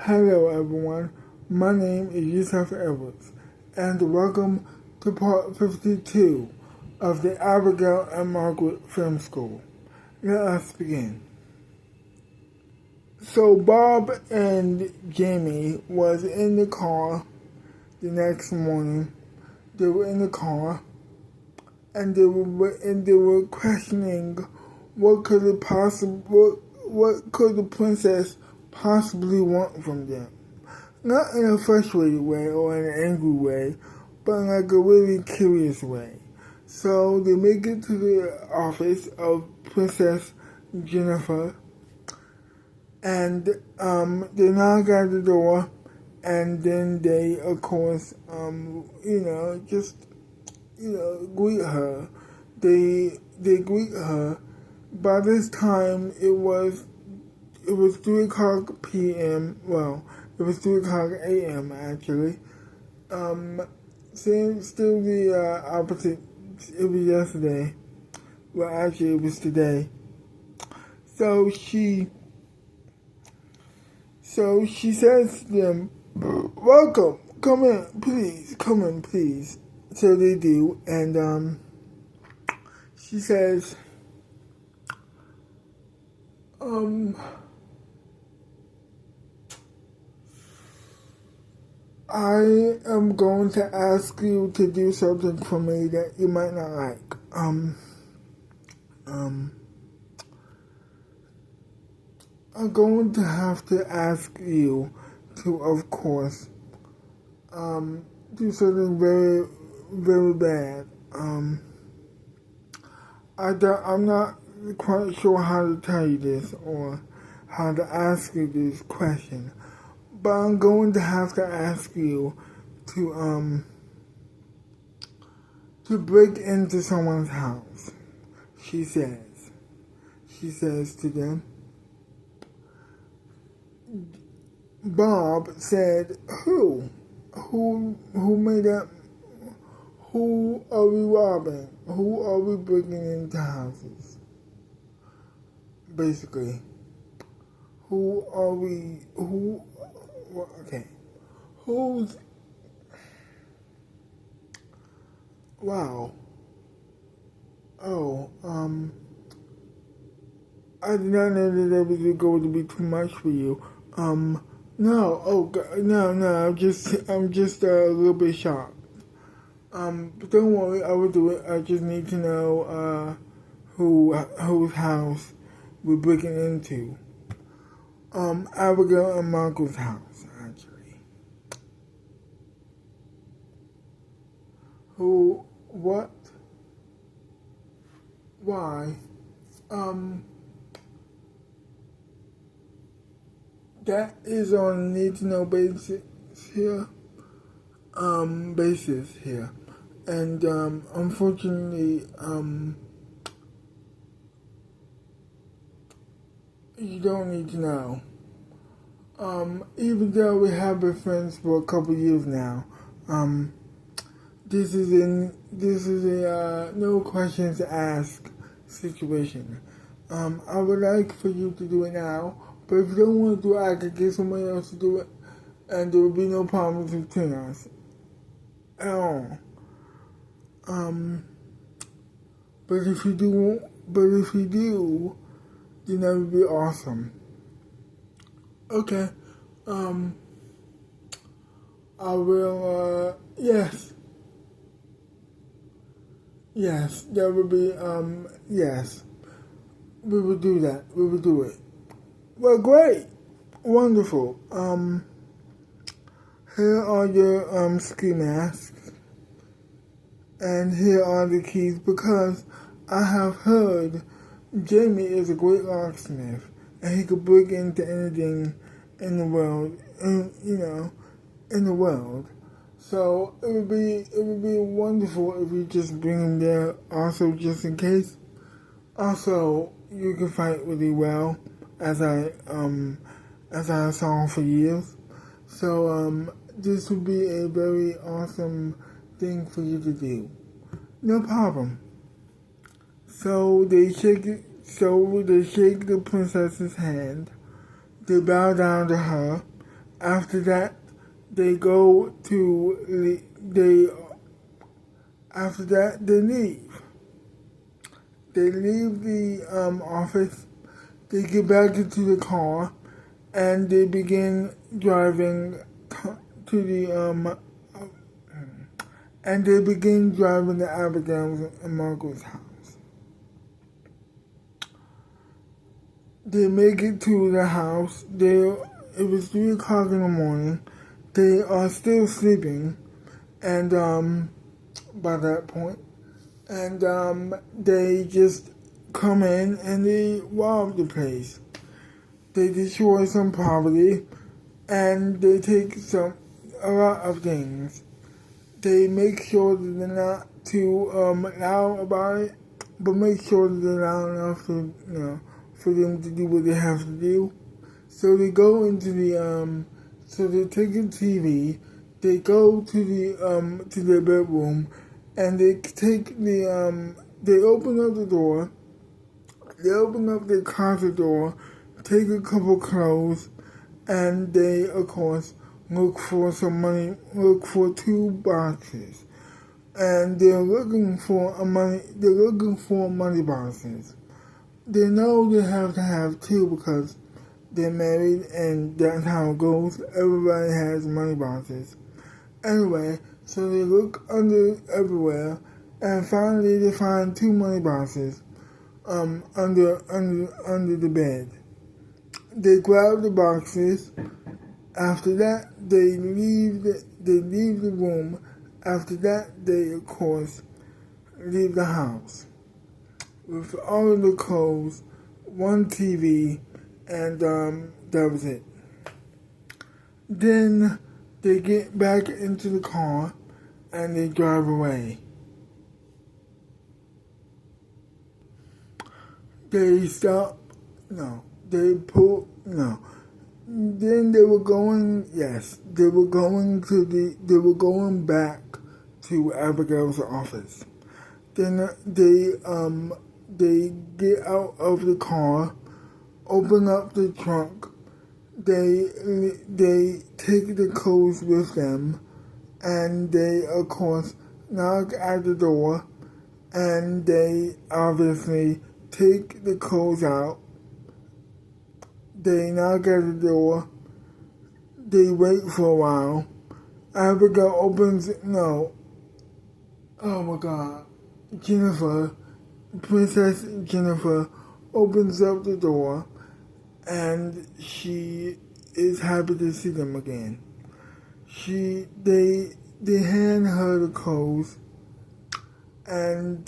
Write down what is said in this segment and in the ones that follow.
Hello everyone, my name is Yusuf Edwards, and welcome to part 52 of the Abigail and Margaret Film School. Let us begin. So Bob and Jamie was in the car the next morning. They were in the car, and they were questioning what could the princess possibly want from them. Not in a frustrated way or in an angry way, but in like a really curious way. So they make it to the office of Princess Jennifer, and they knock at the door, and then they, of course, greet her. They greet her. By this time, it was 3 o'clock p.m. Well, it was 3 o'clock a.m. actually. Still the opposite. It was yesterday. Well, actually, it was today. So she says to them, "Welcome, come in, please." So they do, and she says, I am going to ask you to do something for me that you might not like. I'm going to have to ask you to, of course, do something very, very bad. I'm not quite sure how to tell you this or how to ask you this question, but I'm going to have to ask you to break into someone's house. She says to them. Bob said, Who made that? Who are we robbing? Who are we breaking into houses? Basically, wow. Oh, I did not know that was going to be too much for you. No, I'm just a little bit shocked. But don't worry, I will do it. I just need to know, whose house we're breaking into. Abigail and Margaret's house, actually. Who, what, why, that is on a need-to-know basis here. And, unfortunately, you don't need to know. Even though we have been friends for a couple years now, this is a no questions asked situation. I would like for you to do it now, but if you don't want to do it, I could get somebody else to do it, and there will be no problems between us at all. But if you do, then that would be awesome. Okay. I will, yes, that would be, yes. We will do that. We will do it. Well, great. Wonderful. Here are your, ski masks. And here are the keys, because I have heard Jamie is a great locksmith, and he could break into anything in the world, in the world. So it would be wonderful if you just bring him there, also just in case. Also, you can fight really well, as I saw for years. So this would be a very awesome thing for you to do. No problem. So they shake the princess's hand. They bow down to her, After that, they go to they. After that, they leave. They leave the office. They get back into the car, and they begin driving to the and they begin driving to Abigail and Margaret's house. They make it to the house. It was 3 o'clock in the morning. They are still sleeping, and by that point, and they just come in and they rob the place. They destroy some property, and they take a lot of things. They make sure that they're not too loud about it, but make sure that they're loud enough to, for them to do what they have to do. So they go into so they take a TV, they go to their bedroom, and they take they open up the door, they open up their closet door, take a couple clothes, and they, of course, look for some money, look for 2 boxes. And they're looking for money boxes. They know they have to have 2 because they're married and that's how it goes. Everybody has money boxes. Anyway, so they look under everywhere, and finally they find 2 money boxes under the bed. They grab the boxes. After that, they leave the room. After that, they, of course, leave the house with all of the clothes, 1 TV, and that was it. Then they get back into the car and they drive away. They stop. No. They pull. No. Then they were going. Yes, they were going back to Abigail's office. Then they get out of the car, open up the trunk. They take the clothes with them, and they, of course, knock at the door, and they obviously take the clothes out. They knock at the door. They wait for a while. Abigail opens. No. Oh my God. Princess Jennifer opens up the door, and she is happy to see them again. They hand her the clothes, and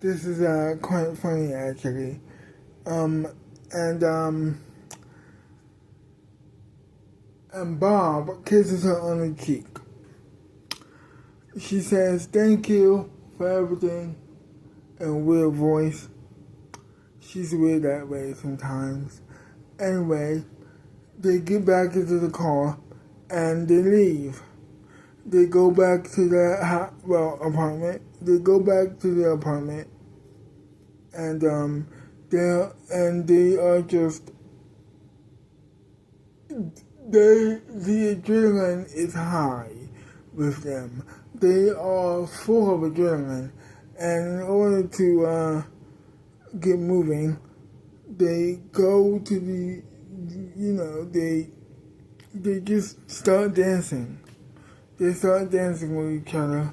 this is quite funny actually. And Bob kisses her on the cheek. She says, "Thank you for everything," in a weird voice. She's weird that way sometimes. Anyway, they get back into the car and they leave. They go back to their apartment. They go back to their apartment, and they are just the adrenaline is high with them. They are full of adrenaline, and in order to get moving, they go to they just start dancing. They start dancing with each other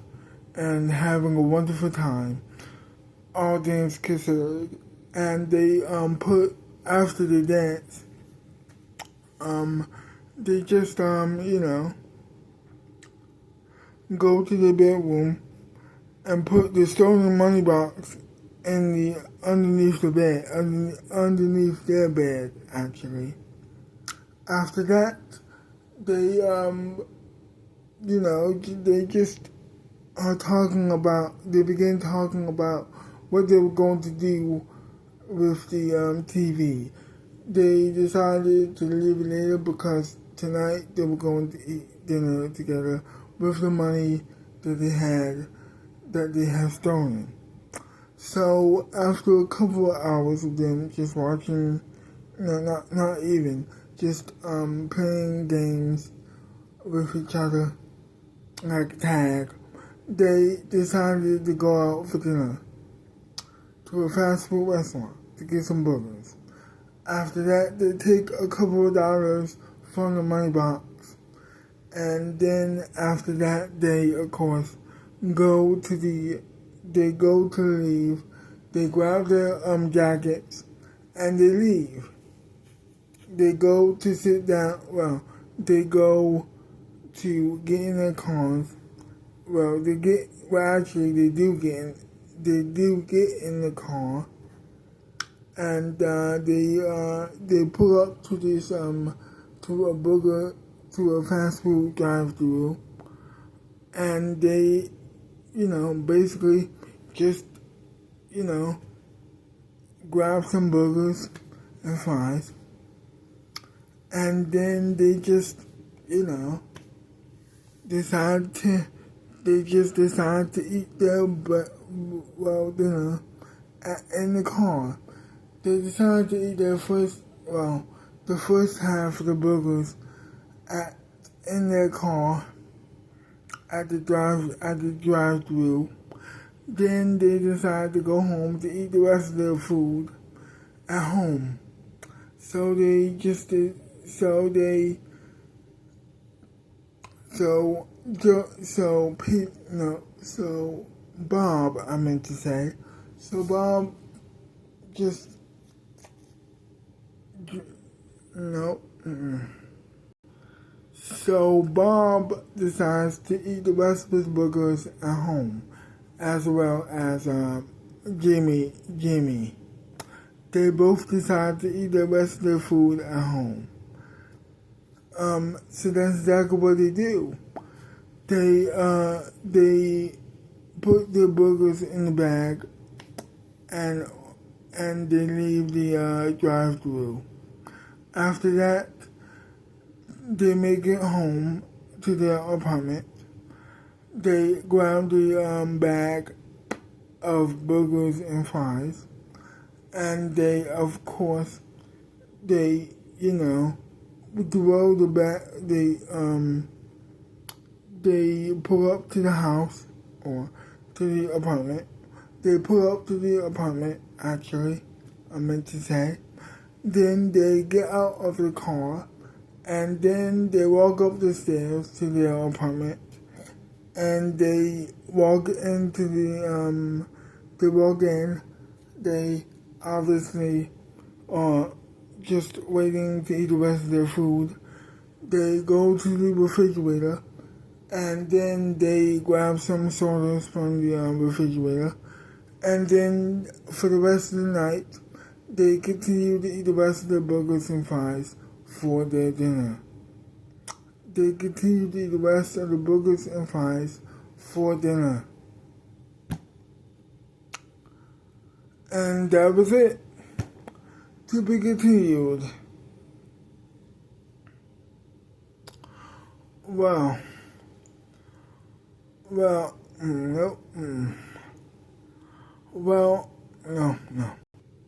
and having a wonderful time, all things considered. And they put, after the dance, they just go to the bedroom and put the stolen money box in underneath the bed, underneath their bed actually. After that, they they just are they begin talking about what they were going to do with the TV. They decided to leave it later because tonight they were going to eat dinner together with the money that they had stolen. So after a couple of hours of them just watching, no, not even, just playing games with each other, like tag, they decided to go out for dinner to a fast food restaurant to get some burgers. After that, they take a couple of dollars from the money box, and then after that, they of course go to leave. They grab their jackets and they leave. They go to sit down. Well, they go to get in their cars. Well, they do get in the car, and they pull up to this to a fast food drive-through, and they basically just grab some burgers and fries, and then they just decide to eat their dinner in the car. They decided to eat the first half of the burgers in their car at the drive-through. Then they decided to go home to eat the rest of their food at home. So Bob, I meant to say. So Bob just So Bob decides to eat the rest of his burgers at home, as well as Jimmy. They both decide to eat the rest of their food at home. So that's exactly what they do. They put their burgers in the bag and they leave the drive-through. After that, they make it home to their apartment. They grab the bag of burgers and fries, and they throw the bag. They pull up to the house or to the apartment. They pull up to the apartment, actually, I meant to say. Then they get out of the car, and then they walk up the stairs to their apartment, and they walk in. They obviously are just waiting to eat the rest of their food. They go to the refrigerator, and then they grab some sodas from the refrigerator, and then for the rest of the night, they continue to eat the rest of their burgers and fries for their dinner. They continue to eat the rest of the burgers and fries for dinner. And that was it. To be continued. Well, no.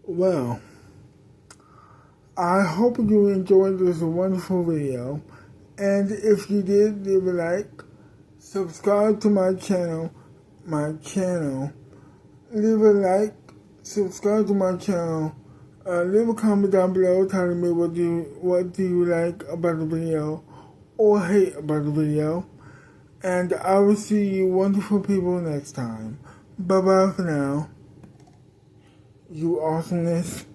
Well, I hope you enjoyed this wonderful video, and if you did, leave a like, subscribe to my channel, leave a like, subscribe to my channel, leave a comment down below telling me what do you like about the video, or hate about the video, and I will see you wonderful people next time. Bye bye for now. You awesomeness.